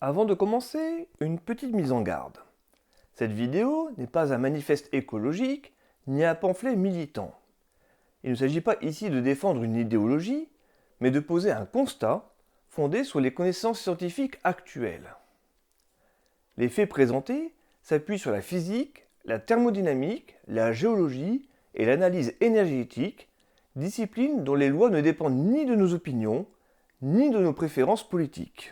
Avant de commencer, une petite mise en garde. Cette vidéo n'est pas un manifeste écologique ni un pamphlet militant. Il ne s'agit pas ici de défendre une idéologie, mais de poser un constat fondé sur les connaissances scientifiques actuelles. Les faits présentés s'appuient sur la physique, la thermodynamique, la géologie et l'analyse énergétique, disciplines dont les lois ne dépendent ni de nos opinions, ni de nos préférences politiques.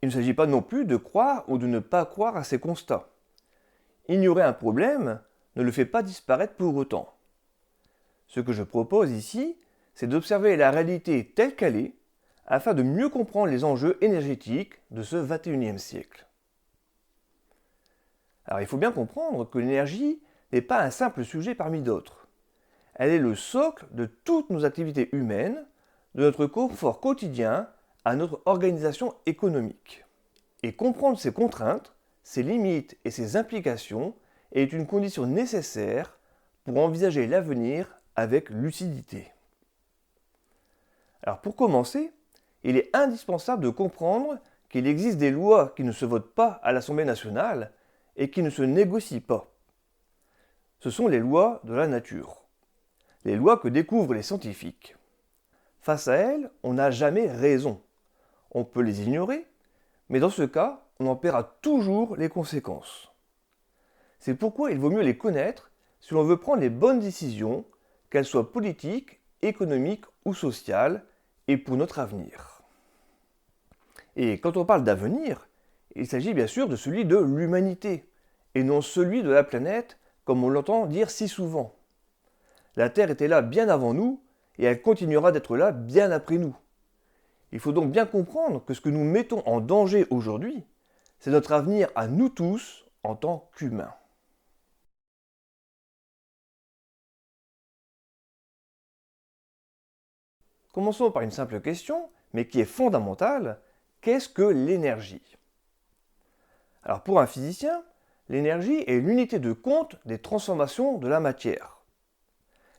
Il ne s'agit pas non plus de croire ou de ne pas croire à ces constats. Ignorer un problème ne le fait pas disparaître pour autant. Ce que je propose ici, c'est d'observer la réalité telle qu'elle est, afin de mieux comprendre les enjeux énergétiques de ce XXIe siècle. Alors il faut bien comprendre que l'énergie n'est pas un simple sujet parmi d'autres. Elle est le socle de toutes nos activités humaines, de notre confort quotidien à notre organisation économique. Et comprendre ses contraintes, ses limites et ses implications est une condition nécessaire pour envisager l'avenir avec lucidité. Alors pour commencer, il est indispensable de comprendre qu'il existe des lois qui ne se votent pas à l'Assemblée nationale et qui ne se négocient pas. Ce sont les lois de la nature, les lois que découvrent les scientifiques. Face à elles, on n'a jamais raison. On peut les ignorer, mais dans ce cas, on en paiera toujours les conséquences. C'est pourquoi il vaut mieux les connaître si l'on veut prendre les bonnes décisions, qu'elles soient politiques, économiques ou sociales, et pour notre avenir. Et quand on parle d'avenir, il s'agit bien sûr de celui de l'humanité, et non celui de la planète, comme on l'entend dire si souvent. La Terre était là bien avant nous, et elle continuera d'être là bien après nous. Il faut donc bien comprendre que ce que nous mettons en danger aujourd'hui, c'est notre avenir à nous tous en tant qu'humains. Commençons par une simple question, mais qui est fondamentale. Qu'est-ce que l'énergie? Alors pour un physicien, l'énergie est l'unité de compte des transformations de la matière.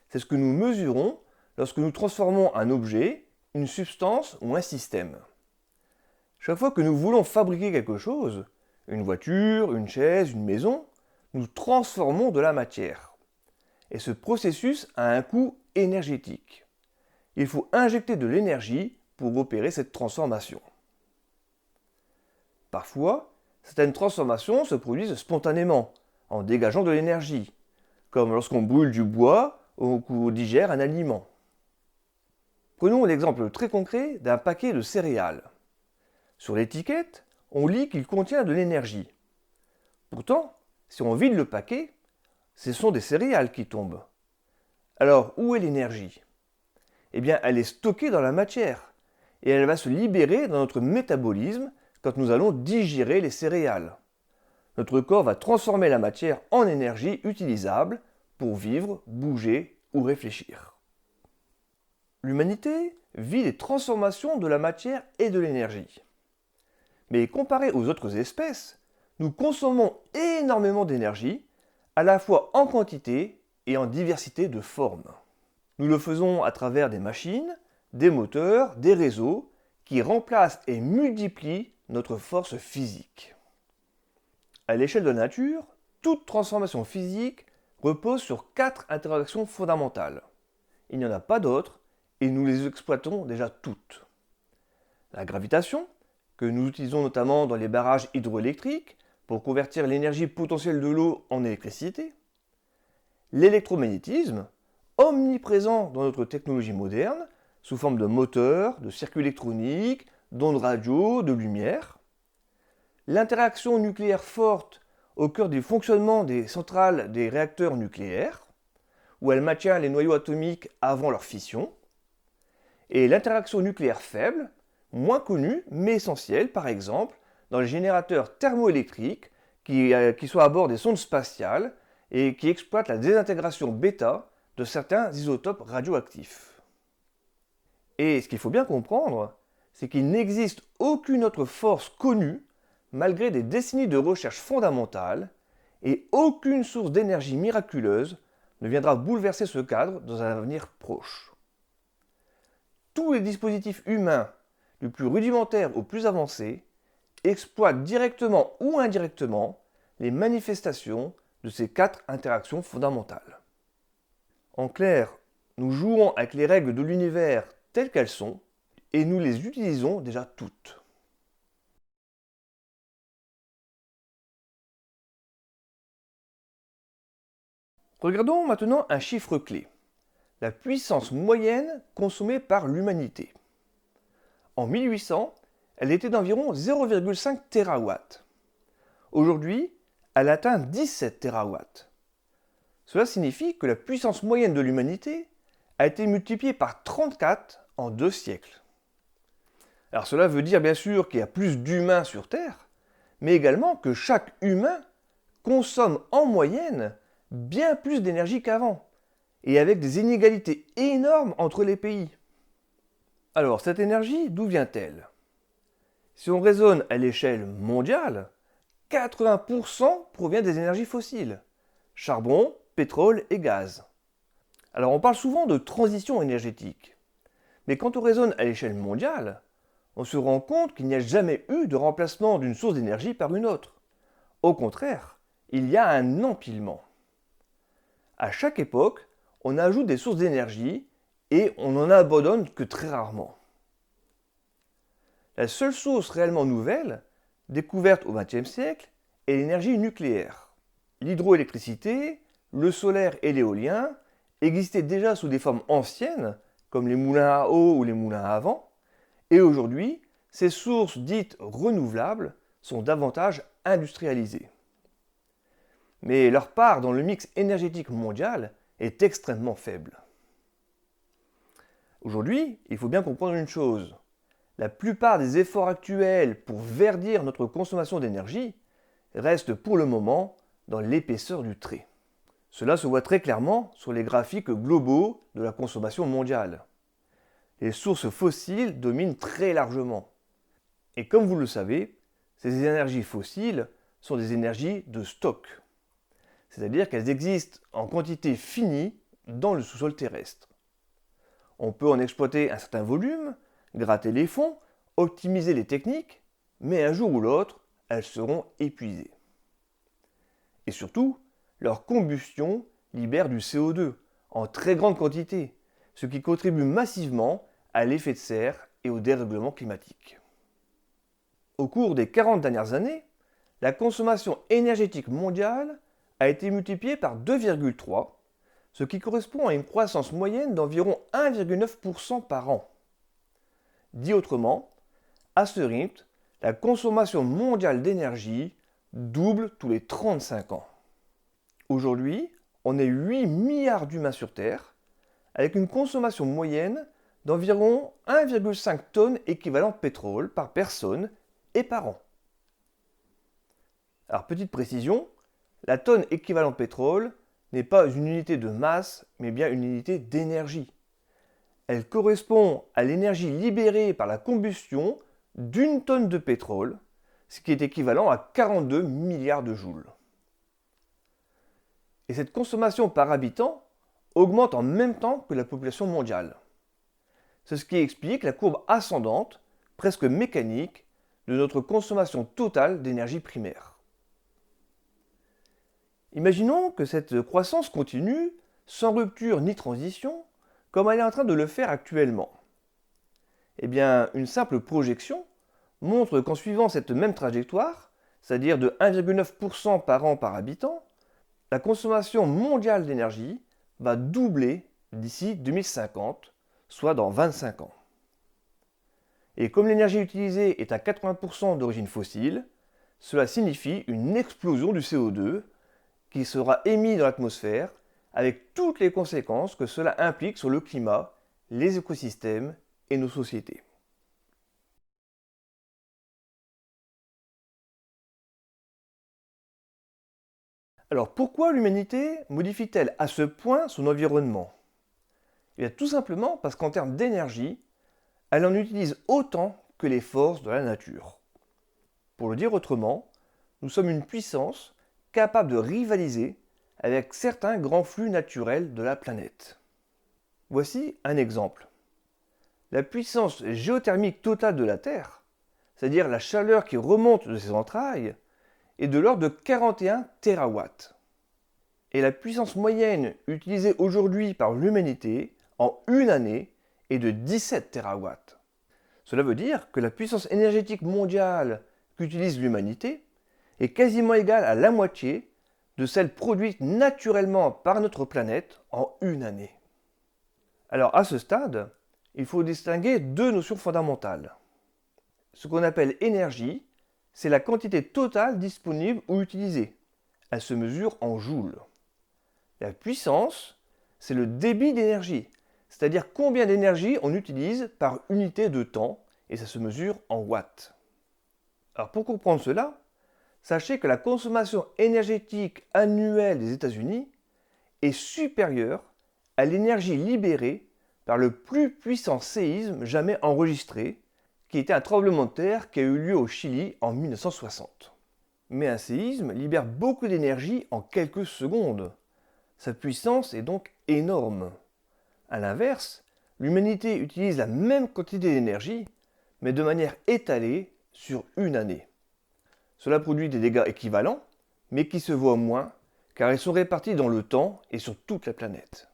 C'est ce que nous mesurons lorsque nous transformons un objet, une substance ou un système. Chaque fois que nous voulons fabriquer quelque chose, une voiture, une chaise, une maison, nous transformons de la matière. Et ce processus a un coût énergétique. Il faut injecter de l'énergie pour opérer cette transformation. Parfois, certaines transformations se produisent spontanément, en dégageant de l'énergie, comme lorsqu'on brûle du bois ou qu'on digère un aliment. Prenons l'exemple très concret d'un paquet de céréales. Sur l'étiquette, on lit qu'il contient de l'énergie. Pourtant, si on vide le paquet, ce sont des céréales qui tombent. Alors, où est l'énergie? Eh bien, elle est stockée dans la matière, et elle va se libérer dans notre métabolisme quand nous allons digérer les céréales. Notre corps va transformer la matière en énergie utilisable pour vivre, bouger ou réfléchir. L'humanité vit les transformations de la matière et de l'énergie. Mais comparé aux autres espèces, nous consommons énormément d'énergie, à la fois en quantité et en diversité de formes. Nous le faisons à travers des machines, des moteurs, des réseaux, qui remplacent et multiplient notre force physique. À l'échelle de la nature, toute transformation physique repose sur 4 interactions fondamentales. Il n'y en a pas d'autres, et nous les exploitons déjà toutes. La gravitation, que nous utilisons notamment dans les barrages hydroélectriques pour convertir l'énergie potentielle de l'eau en électricité. L'électromagnétisme, omniprésent dans notre technologie moderne, sous forme de moteurs, de circuits électroniques, d'ondes radio, de lumière. L'interaction nucléaire forte au cœur du fonctionnement des centrales des réacteurs nucléaires, où elle maintient les noyaux atomiques avant leur fission. Et l'interaction nucléaire faible, moins connue mais essentielle, par exemple, dans les générateurs thermoélectriques qui sont à bord des sondes spatiales et qui exploitent la désintégration bêta de certains isotopes radioactifs. Et ce qu'il faut bien comprendre, c'est qu'il n'existe aucune autre force connue, malgré des décennies de recherche fondamentale, et aucune source d'énergie miraculeuse ne viendra bouleverser ce cadre dans un avenir proche. Tous les dispositifs humains, du plus rudimentaire au plus avancé, exploite directement ou indirectement les manifestations de ces 4 interactions fondamentales. En clair, nous jouons avec les règles de l'univers telles qu'elles sont et nous les utilisons déjà toutes. Regardons maintenant un chiffre clé, la puissance moyenne consommée par l'humanité. En 1800, elle était d'environ 0,5 TW. Aujourd'hui, elle atteint 17 TW. Cela signifie que la puissance moyenne de l'humanité a été multipliée par 34 en 2 siècles. Alors cela veut dire bien sûr qu'il y a plus d'humains sur Terre, mais également que chaque humain consomme en moyenne bien plus d'énergie qu'avant, et avec des inégalités énormes entre les pays. Alors cette énergie, d'où vient-elle? Si on raisonne à l'échelle mondiale, 80% provient des énergies fossiles, charbon, pétrole et gaz. Alors on parle souvent de transition énergétique, mais quand on raisonne à l'échelle mondiale, on se rend compte qu'il n'y a jamais eu de remplacement d'une source d'énergie par une autre. Au contraire, il y a un empilement. À chaque époque, on ajoute des sources d'énergie et on n'en abandonne que très rarement. La seule source réellement nouvelle, découverte au XXe siècle, est l'énergie nucléaire. L'hydroélectricité, le solaire et l'éolien existaient déjà sous des formes anciennes, comme les moulins à eau ou les moulins à vent, et aujourd'hui, ces sources dites renouvelables sont davantage industrialisées. Mais leur part dans le mix énergétique mondial est extrêmement faible. Aujourd'hui, il faut bien comprendre une chose. La plupart des efforts actuels pour verdir notre consommation d'énergie restent pour le moment dans l'épaisseur du trait. Cela se voit très clairement sur les graphiques globaux de la consommation mondiale. Les sources fossiles dominent très largement. Et comme vous le savez, ces énergies fossiles sont des énergies de stock. C'est-à-dire qu'elles existent en quantité finie dans le sous-sol terrestre. On peut en exploiter un certain volume, gratter les fonds, optimiser les techniques, mais un jour ou l'autre, elles seront épuisées. Et surtout, leur combustion libère du CO2 en très grande quantité, ce qui contribue massivement à l'effet de serre et au dérèglement climatique. Au cours des 40 dernières années, la consommation énergétique mondiale a été multipliée par 2,3, ce qui correspond à une croissance moyenne d'environ 1,9% par an. Dit autrement, à ce rythme, la consommation mondiale d'énergie double tous les 35 ans. Aujourd'hui, on est 8 milliards d'humains sur Terre, avec une consommation moyenne d'environ 1,5 tonnes équivalent pétrole par personne et par an. Alors petite précision, la tonne équivalent pétrole n'est pas une unité de masse, mais bien une unité d'énergie. Elle correspond à l'énergie libérée par la combustion d'une tonne de pétrole, ce qui est équivalent à 42 milliards de joules. Et cette consommation par habitant augmente en même temps que la population mondiale. C'est ce qui explique la courbe ascendante, presque mécanique, de notre consommation totale d'énergie primaire. Imaginons que cette croissance continue, sans rupture ni transition, comme elle est en train de le faire actuellement. Eh bien, une simple projection montre qu'en suivant cette même trajectoire, c'est-à-dire de 1,9% par an par habitant, la consommation mondiale d'énergie va doubler d'ici 2050, soit dans 25 ans. Et comme l'énergie utilisée est à 80% d'origine fossile, cela signifie une explosion du CO2 qui sera émis dans l'atmosphère avec toutes les conséquences que cela implique sur le climat, les écosystèmes et nos sociétés. Alors pourquoi l'humanité modifie-t-elle à ce point son environnement? Eh bien, tout simplement parce qu'en termes d'énergie, elle en utilise autant que les forces de la nature. Pour le dire autrement, nous sommes une puissance capable de rivaliser avec certains grands flux naturels de la planète. Voici un exemple. La puissance géothermique totale de la Terre c'est-à-dire la chaleur qui remonte de ses entrailles, est de l'ordre de 41 terawatts. Et la puissance moyenne utilisée aujourd'hui par l'humanité en une année est de 17 terawatts. Cela veut dire que la puissance énergétique mondiale qu'utilise l'humanité est quasiment égale à la moitié de celle produite naturellement par notre planète en une année. Alors à ce stade, il faut distinguer deux notions fondamentales. Ce qu'on appelle énergie, c'est la quantité totale disponible ou utilisée. Elle se mesure en joules. La puissance, c'est le débit d'énergie, c'est-à-dire combien d'énergie on utilise par unité de temps, et ça se mesure en watts. Alors pour comprendre cela, sachez que la consommation énergétique annuelle des États-Unis est supérieure à l'énergie libérée par le plus puissant séisme jamais enregistré, qui était un tremblement de terre qui a eu lieu au Chili en 1960. Mais un séisme libère beaucoup d'énergie en quelques secondes. Sa puissance est donc énorme. A l'inverse, l'humanité utilise la même quantité d'énergie, mais de manière étalée sur une année. Cela produit des dégâts équivalents, mais qui se voient moins, car ils sont répartis dans le temps et sur toute la planète.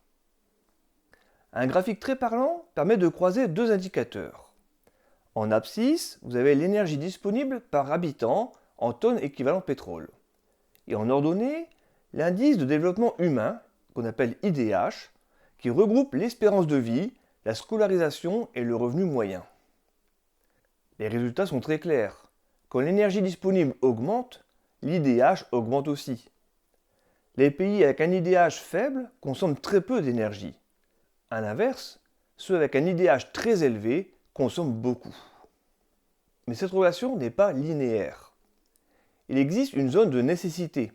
Un graphique très parlant permet de croiser deux indicateurs. En abscisse, vous avez l'énergie disponible par habitant en tonnes équivalent pétrole. Et en ordonnée, l'indice de développement humain, qu'on appelle IDH, qui regroupe l'espérance de vie, la scolarisation et le revenu moyen. Les résultats sont très clairs. Quand l'énergie disponible augmente, l'IDH augmente aussi. Les pays avec un IDH faible consomment très peu d'énergie. A l'inverse, ceux avec un IDH très élevé consomment beaucoup. Mais cette relation n'est pas linéaire. Il existe une zone de nécessité.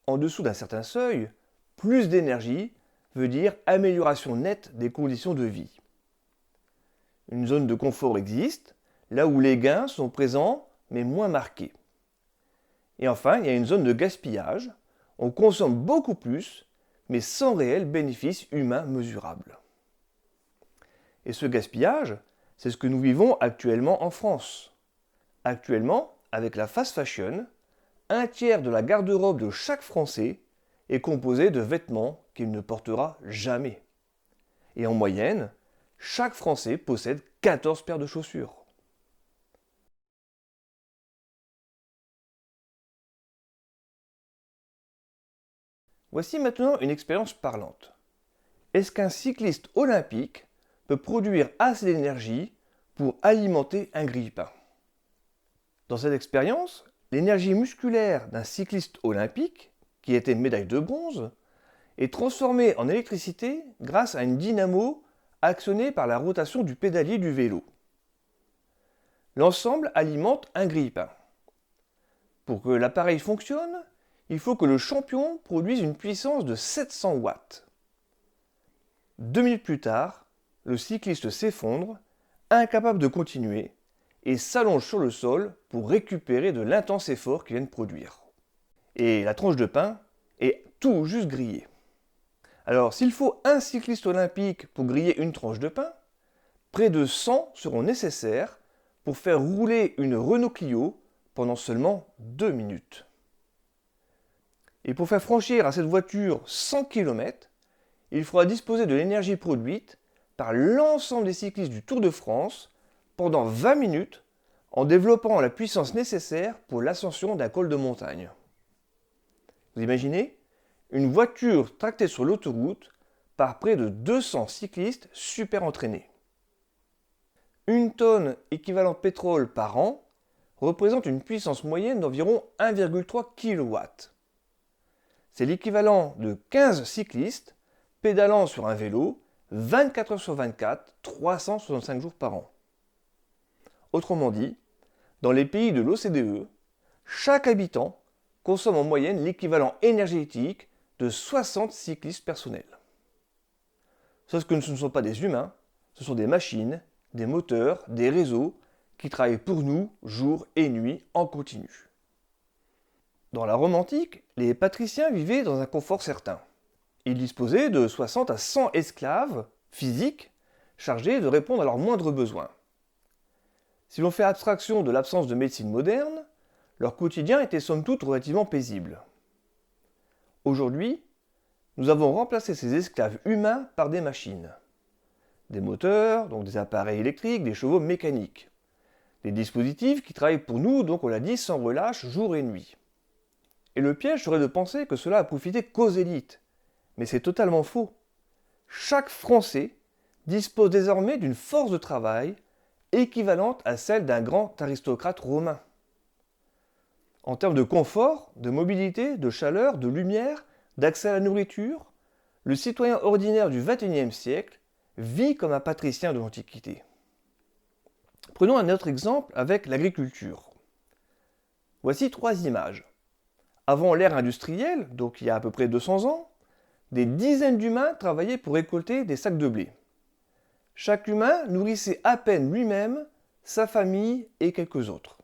En dessous d'un certain seuil, plus d'énergie veut dire amélioration nette des conditions de vie. Une zone de confort existe, là où les gains sont présents mais moins marqués. Et enfin, il y a une zone de gaspillage. On consomme beaucoup plus, mais sans réel bénéfice humain mesurable. Et ce gaspillage, c'est ce que nous vivons actuellement en France. Actuellement, avec la fast fashion, un tiers de la garde-robe de chaque Français est composé de vêtements qu'il ne portera jamais. Et en moyenne, chaque Français possède 14 paires de chaussures. Voici maintenant une expérience parlante. Est-ce qu'un cycliste olympique peut produire assez d'énergie pour alimenter un grille-pain? Dans cette expérience, l'énergie musculaire d'un cycliste olympique, qui était médaille de bronze, est transformée en électricité grâce à une dynamo actionnée par la rotation du pédalier du vélo. L'ensemble alimente un grille-pain. Pour que l'appareil fonctionne, il faut que le champion produise une puissance de 700 watts. 2 minutes plus tard, le cycliste s'effondre, incapable de continuer, et s'allonge sur le sol pour récupérer de l'intense effort qu'il vient de produire. Et la tranche de pain est tout juste grillée. Alors, s'il faut un cycliste olympique pour griller une tranche de pain, près de 100 seront nécessaires pour faire rouler une Renault Clio pendant seulement 2 minutes. Et pour faire franchir à cette voiture 100 km, il faudra disposer de l'énergie produite par l'ensemble des cyclistes du Tour de France pendant 20 minutes en développant la puissance nécessaire pour l'ascension d'un col de montagne. Vous imaginez? Une voiture tractée sur l'autoroute par près de 200 cyclistes super entraînés. 1 tonne équivalent pétrole par an représente une puissance moyenne d'environ 1,3 kW. C'est l'équivalent de 15 cyclistes pédalant sur un vélo 24 heures sur 24, 365 jours par an. Autrement dit, dans les pays de l'OCDE, chaque habitant consomme en moyenne l'équivalent énergétique de 60 cyclistes personnels. Sauf que ce ne sont pas des humains, ce sont des machines, des moteurs, des réseaux qui travaillent pour nous jour et nuit en continu. Dans la Rome antique, les patriciens vivaient dans un confort certain. Ils disposaient de 60 à 100 esclaves physiques chargés de répondre à leurs moindres besoins. Si l'on fait abstraction de l'absence de médecine moderne, leur quotidien était somme toute relativement paisible. Aujourd'hui, nous avons remplacé ces esclaves humains par des machines. Des moteurs, donc des appareils électriques, des chevaux mécaniques. Des dispositifs qui travaillent pour nous, donc on l'a dit, sans relâche, jour et nuit. Et le piège serait de penser que cela a profité qu'aux élites. Mais c'est totalement faux. Chaque Français dispose désormais d'une force de travail équivalente à celle d'un grand aristocrate romain. En termes de confort, de mobilité, de chaleur, de lumière, d'accès à la nourriture, le citoyen ordinaire du XXIe siècle vit comme un patricien de l'Antiquité. Prenons un autre exemple avec l'agriculture. Voici 3 images. Avant l'ère industrielle, donc il y a à peu près 200 ans, des dizaines d'humains travaillaient pour récolter des sacs de blé. Chaque humain nourrissait à peine lui-même, sa famille et quelques autres.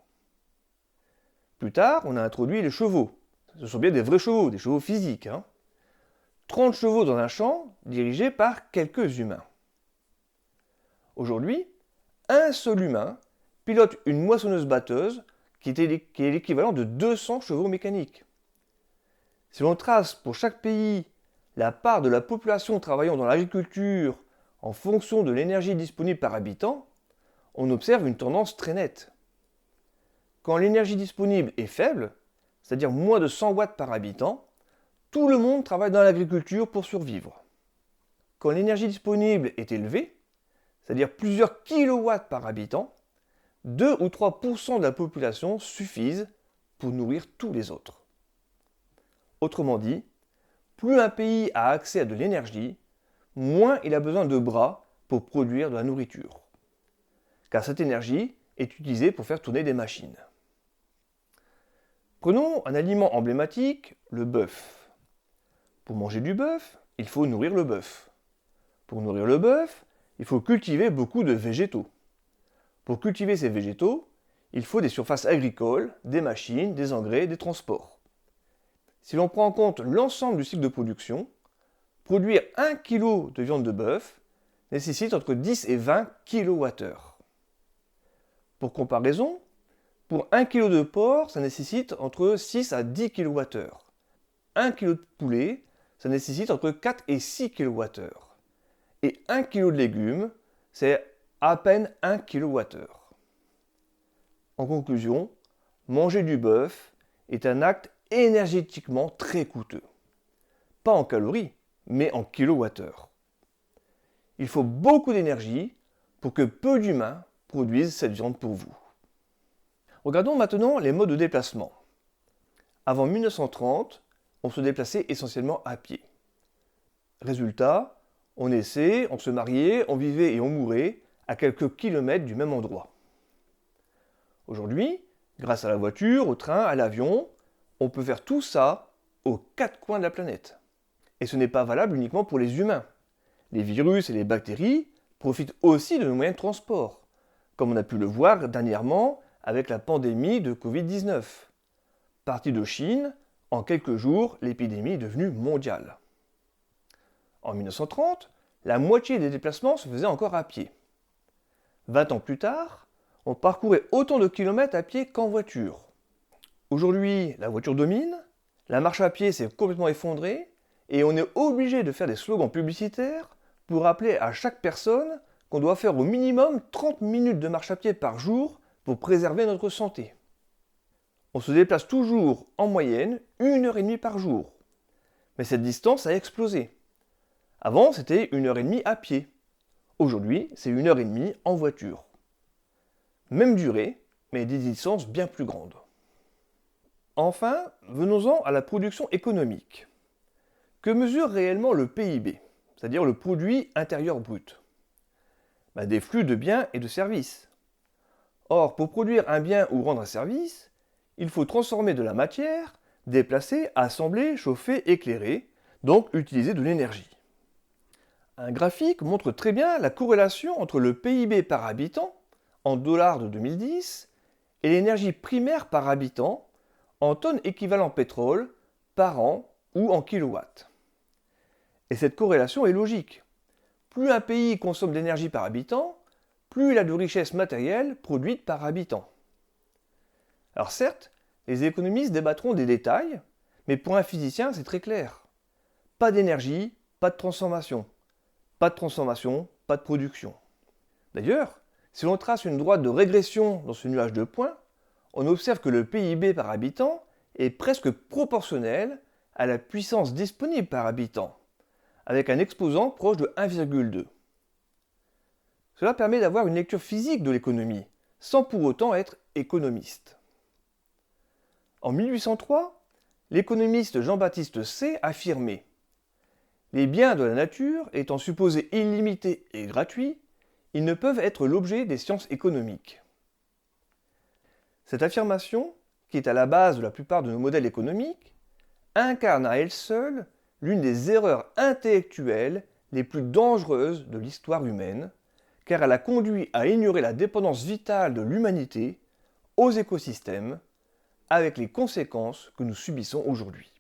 Plus tard, on a introduit les chevaux. Ce sont bien des vrais chevaux, des chevaux physiques. 30 chevaux dans un champ, dirigés par quelques humains. Aujourd'hui, un seul humain pilote une moissonneuse-batteuse qui est l'équivalent de 200 chevaux mécaniques. Si l'on trace pour chaque pays la part de la population travaillant dans l'agriculture en fonction de l'énergie disponible par habitant, on observe une tendance très nette. Quand l'énergie disponible est faible, c'est-à-dire moins de 100 watts par habitant, tout le monde travaille dans l'agriculture pour survivre. Quand l'énergie disponible est élevée, c'est-à-dire plusieurs kilowatts par habitant, 2 ou 3% de la population suffisent pour nourrir tous les autres. Autrement dit, plus un pays a accès à de l'énergie, moins il a besoin de bras pour produire de la nourriture. Car cette énergie est utilisée pour faire tourner des machines. Prenons un aliment emblématique, le bœuf. Pour manger du bœuf, il faut nourrir le bœuf. Pour nourrir le bœuf, il faut cultiver beaucoup de végétaux. Pour cultiver ces végétaux, il faut des surfaces agricoles, des machines, des engrais, des transports. Si l'on prend en compte l'ensemble du cycle de production, produire 1 kg de viande de bœuf nécessite entre 10 et 20 kWh. Pour comparaison, pour 1 kg de porc, ça nécessite entre 6 à 10 kWh. 1 kg de poulet, ça nécessite entre 4 et 6 kWh. Et 1 kg de légumes, c'est à peine 1 kWh. En conclusion, manger du bœuf est un acte énergétiquement très coûteux. Pas en calories, mais en kilowattheures. Il faut beaucoup d'énergie pour que peu d'humains produisent cette viande pour vous. Regardons maintenant les modes de déplacement. Avant 1930, on se déplaçait essentiellement à pied. Résultat, on naissait, on se mariait, on vivait et on mourait à quelques kilomètres du même endroit. Aujourd'hui, grâce à la voiture, au train, à l'avion, on peut faire tout ça aux 4 coins de la planète. Et ce n'est pas valable uniquement pour les humains. Les virus et les bactéries profitent aussi de nos moyens de transport, comme on a pu le voir dernièrement avec la pandémie de Covid-19. Partie de Chine, en quelques jours, l'épidémie est devenue mondiale. En 1930, la moitié des déplacements se faisaient encore à pied. 20 ans plus tard, on parcourait autant de kilomètres à pied qu'en voiture. Aujourd'hui, la voiture domine, la marche à pied s'est complètement effondrée et on est obligé de faire des slogans publicitaires pour rappeler à chaque personne qu'on doit faire au minimum 30 minutes de marche à pied par jour pour préserver notre santé. On se déplace toujours en moyenne 1h30 par jour. Mais cette distance a explosé. Avant, c'était 1h30 à pied. Aujourd'hui, c'est 1h30 en voiture. Même durée, mais des distances bien plus grandes. Enfin, venons-en à la production économique. Que mesure réellement le PIB, c'est-à-dire le produit intérieur brut? Des flux de biens et de services. Or, pour produire un bien ou rendre un service, il faut transformer de la matière, déplacer, assembler, chauffer, éclairer, donc utiliser de l'énergie. Un graphique montre très bien la corrélation entre le PIB par habitant, en dollars de 2010, et l'énergie primaire par habitant, en tonnes équivalent pétrole, par an ou en kilowatts. Et cette corrélation est logique. Plus un pays consomme d'énergie par habitant, plus il a de richesses matérielles produites par habitant. Alors certes, les économistes débattront des détails, mais pour un physicien, c'est très clair. Pas d'énergie, pas de transformation. Pas de transformation, pas de production. D'ailleurs, si l'on trace une droite de régression dans ce nuage de points, on observe que le PIB par habitant est presque proportionnel à la puissance disponible par habitant, avec un exposant proche de 1,2. Cela permet d'avoir une lecture physique de l'économie, sans pour autant être économiste. En 1803, l'économiste Jean-Baptiste Say affirmait « Les biens de la nature étant supposés illimités et gratuits, ils ne peuvent être l'objet des sciences économiques. » Cette affirmation, qui est à la base de la plupart de nos modèles économiques, incarne à elle seule l'une des erreurs intellectuelles les plus dangereuses de l'histoire humaine, car elle a conduit à ignorer la dépendance vitale de l'humanité aux écosystèmes, avec les conséquences que nous subissons aujourd'hui.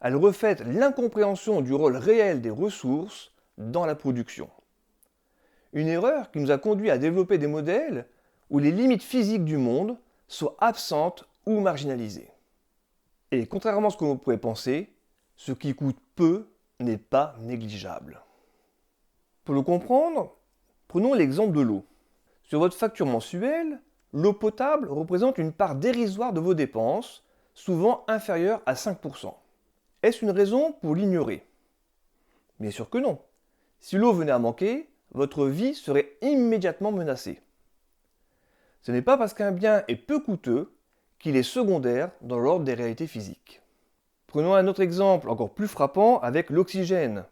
Elle reflète l'incompréhension du rôle réel des ressources dans la production. Une erreur qui nous a conduit à développer des modèles où les limites physiques du monde sont absentes ou marginalisées. Et contrairement à ce que l'on pourrait penser, ce qui coûte peu n'est pas négligeable. Pour le comprendre, prenons l'exemple de l'eau. Sur votre facture mensuelle, l'eau potable représente une part dérisoire de vos dépenses, souvent inférieure à 5%. Est-ce une raison pour l'ignorer? Bien sûr que non. Si l'eau venait à manquer, votre vie serait immédiatement menacée. Ce n'est pas parce qu'un bien est peu coûteux qu'il est secondaire dans l'ordre des réalités physiques. Prenons un autre exemple encore plus frappant avec l'oxygène.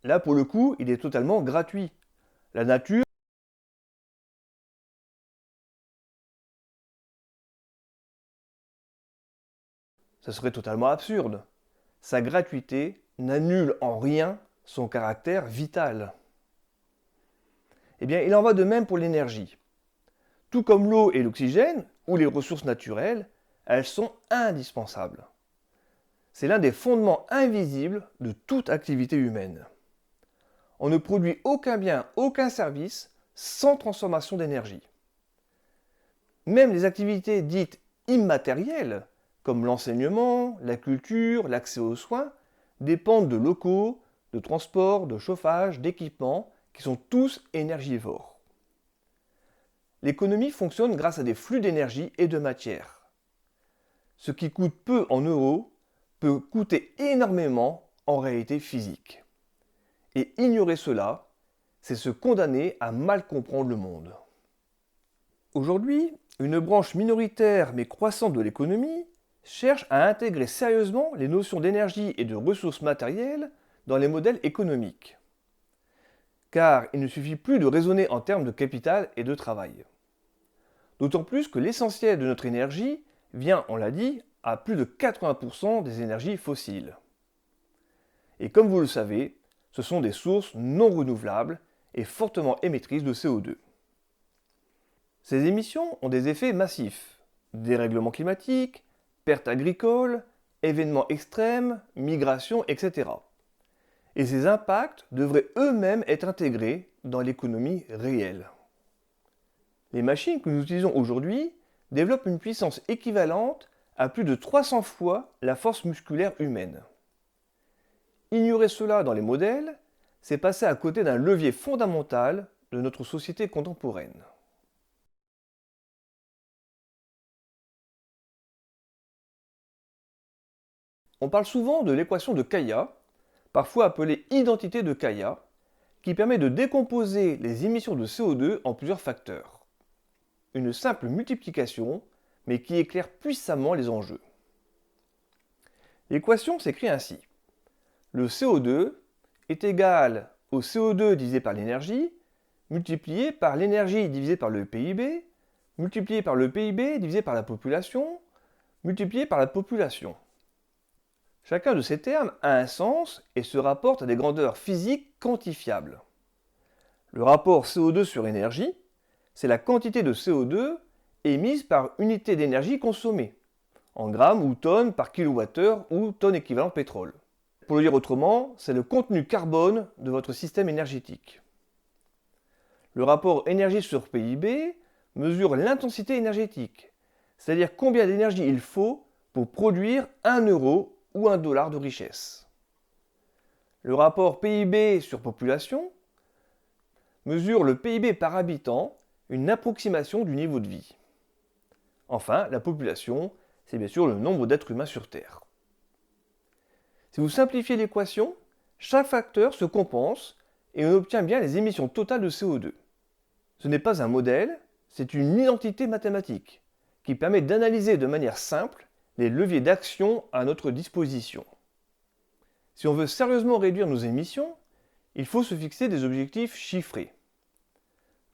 Là, pour le coup, il est totalement gratuit. La nature ça serait totalement absurde. Sa gratuité n'annule en rien son caractère vital. Eh bien, il en va de même pour l'énergie. Tout comme l'eau et l'oxygène, ou les ressources naturelles, elles sont indispensables. C'est l'un des fondements invisibles de toute activité humaine. On ne produit aucun bien, aucun service sans transformation d'énergie. Même les activités dites immatérielles, comme l'enseignement, la culture, l'accès aux soins, dépendent de locaux, de transport, de chauffage, d'équipements, qui sont tous énergivores. L'économie fonctionne grâce à des flux d'énergie et de matière. Ce qui coûte peu en euros peut coûter énormément en réalité physique. Et ignorer cela, c'est se condamner à mal comprendre le monde. Aujourd'hui, une branche minoritaire mais croissante de l'économie cherche à intégrer sérieusement les notions d'énergie et de ressources matérielles dans les modèles économiques. Car il ne suffit plus de raisonner en termes de capital et de travail. D'autant plus que l'essentiel de notre énergie vient, on l'a dit, à plus de 80% des énergies fossiles. Et comme vous le savez, ce sont des sources non renouvelables et fortement émettrices de CO2. Ces émissions ont des effets massifs: dérèglement climatique, pertes agricoles, événements extrêmes, migration, etc. Et ces impacts devraient eux-mêmes être intégrés dans l'économie réelle. Les machines que nous utilisons aujourd'hui développent une puissance équivalente à plus de 300 fois la force musculaire humaine. Ignorer cela dans les modèles, c'est passer à côté d'un levier fondamental de notre société contemporaine. On parle souvent de l'équation de Kaya, parfois appelée identité de Kaya, qui permet de décomposer les émissions de CO2 en plusieurs facteurs. Une simple multiplication, mais qui éclaire puissamment les enjeux. L'équation s'écrit ainsi. Le CO2 est égal au CO2 divisé par l'énergie, multiplié par l'énergie divisé par le PIB, multiplié par le PIB divisé par la population, multiplié par la population. Chacun de ces termes a un sens et se rapporte à des grandeurs physiques quantifiables. Le rapport CO2 sur énergie, c'est la quantité de CO2 émise par unité d'énergie consommée, en grammes ou tonnes par kilowattheure ou tonnes équivalent pétrole. Pour le dire autrement, c'est le contenu carbone de votre système énergétique. Le rapport énergie sur PIB mesure l'intensité énergétique, c'est-à-dire combien d'énergie il faut pour produire 1 euro ou 1 dollar de richesse. Le rapport PIB sur population mesure le PIB par habitant, une approximation du niveau de vie. Enfin, la population, c'est bien sûr le nombre d'êtres humains sur Terre. Si vous simplifiez l'équation, chaque facteur se compense et on obtient bien les émissions totales de CO2. Ce n'est pas un modèle, c'est une identité mathématique qui permet d'analyser de manière simple les leviers d'action à notre disposition. Si on veut sérieusement réduire nos émissions, il faut se fixer des objectifs chiffrés.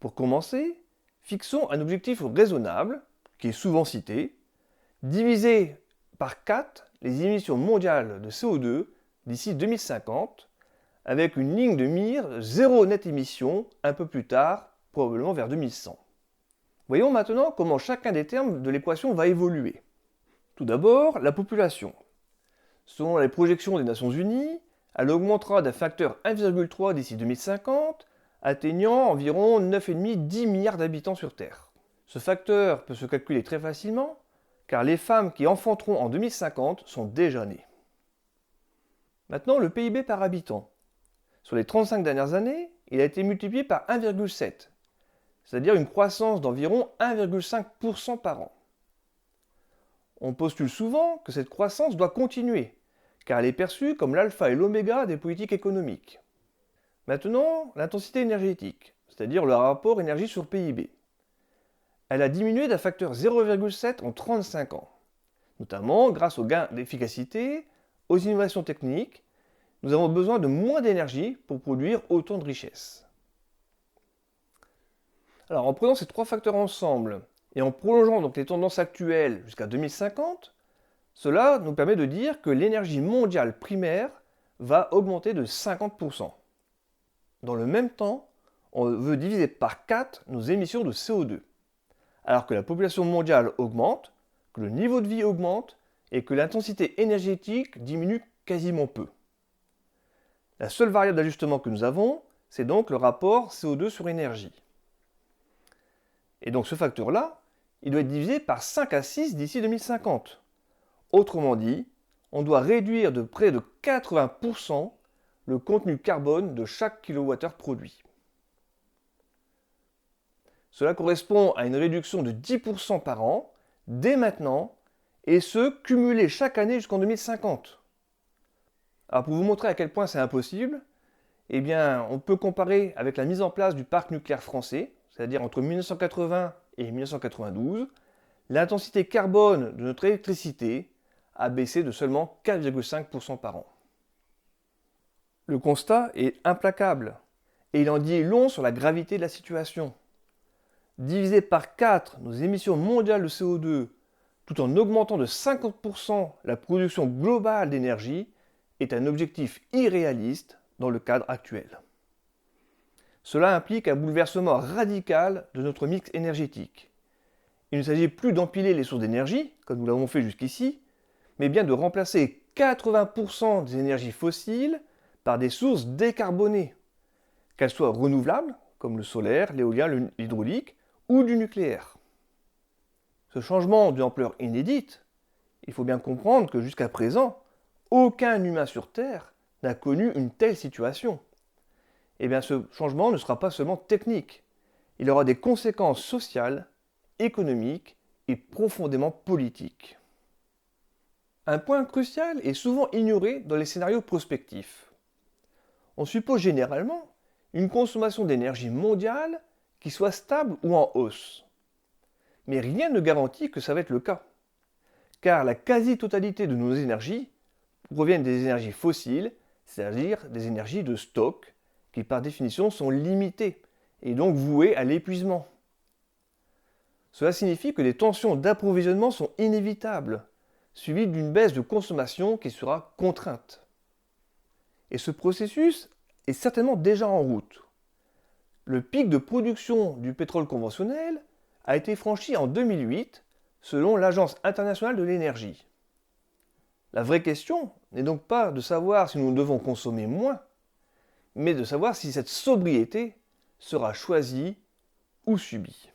Pour commencer, fixons un objectif raisonnable, qui est souvent cité, diviser par 4 les émissions mondiales de CO2 d'ici 2050, avec une ligne de mire zéro net émission un peu plus tard, probablement vers 2100. Voyons maintenant comment chacun des termes de l'équation va évoluer. Tout d'abord, la population. Selon les projections des Nations Unies, elle augmentera d'un facteur 1,3 d'ici 2050, atteignant environ 9,5-10 milliards d'habitants sur Terre. Ce facteur peut se calculer très facilement, car les femmes qui enfanteront en 2050 sont déjà nées. Maintenant, le PIB par habitant. Sur les 35 dernières années, il a été multiplié par 1,7, c'est-à-dire une croissance d'environ 1,5% par an. On postule souvent que cette croissance doit continuer, car elle est perçue comme l'alpha et l'oméga des politiques économiques. Maintenant, l'intensité énergétique, c'est-à-dire le rapport énergie sur PIB. Elle a diminué d'un facteur 0,7 en 35 ans, notamment grâce aux gains d'efficacité, aux innovations techniques. Nous avons besoin de moins d'énergie pour produire autant de richesses. Alors, en prenant ces trois facteurs ensemble et en prolongeant donc les tendances actuelles jusqu'à 2050, cela nous permet de dire que l'énergie mondiale primaire va augmenter de 50%. Dans le même temps, on veut diviser par 4 nos émissions de CO2, alors que la population mondiale augmente, que le niveau de vie augmente et que l'intensité énergétique diminue quasiment peu. La seule variable d'ajustement que nous avons, c'est donc le rapport CO2 sur énergie. Et donc ce facteur-là, il doit être divisé par 5 à 6 d'ici 2050. Autrement dit, on doit réduire de près de 80% le contenu carbone de chaque kilowattheure produit. Cela correspond à une réduction de 10% par an, dès maintenant, et ce, cumulé chaque année jusqu'en 2050. Alors pour vous montrer à quel point c'est impossible, eh bien, on peut comparer avec la mise en place du parc nucléaire français, c'est-à-dire entre 1980 et 1992, l'intensité carbone de notre électricité a baissé de seulement 4,5% par an. Le constat est implacable, et il en dit long sur la gravité de la situation. Diviser par 4 nos émissions mondiales de CO2, tout en augmentant de 50% la production globale d'énergie, est un objectif irréaliste dans le cadre actuel. Cela implique un bouleversement radical de notre mix énergétique. Il ne s'agit plus d'empiler les sources d'énergie, comme nous l'avons fait jusqu'ici, mais bien de remplacer 80% des énergies fossiles par des sources décarbonées, qu'elles soient renouvelables, comme le solaire, l'éolien, l'hydraulique, ou du nucléaire. Ce changement d'une ampleur inédite, il faut bien comprendre que jusqu'à présent, aucun humain sur Terre n'a connu une telle situation. Eh bien, ce changement ne sera pas seulement technique, il aura des conséquences sociales, économiques et profondément politiques. Un point crucial est souvent ignoré dans les scénarios prospectifs. On suppose généralement une consommation d'énergie mondiale qui soit stable ou en hausse. Mais rien ne garantit que ça va être le cas, car la quasi-totalité de nos énergies proviennent des énergies fossiles, c'est-à-dire des énergies de stock, qui par définition sont limitées et donc vouées à l'épuisement. Cela signifie que des tensions d'approvisionnement sont inévitables, suivies d'une baisse de consommation qui sera contrainte. Et ce processus est certainement déjà en route. Le pic de production du pétrole conventionnel a été franchi en 2008 selon l'Agence internationale de l'énergie. La vraie question n'est donc pas de savoir si nous devons consommer moins, mais de savoir si cette sobriété sera choisi ou subi?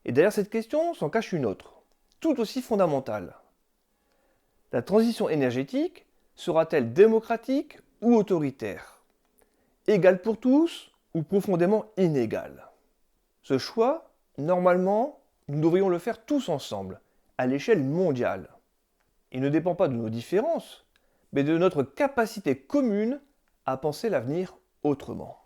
Et derrière cette question s'en cache une autre, tout aussi fondamentale. La transition énergétique sera-t-elle démocratique ou autoritaire? Égale pour tous ou profondément inégale? Ce choix, normalement, nous devrions le faire tous ensemble, à l'échelle mondiale. Il ne dépend pas de nos différences, mais de notre capacité commune à penser l'avenir autrement.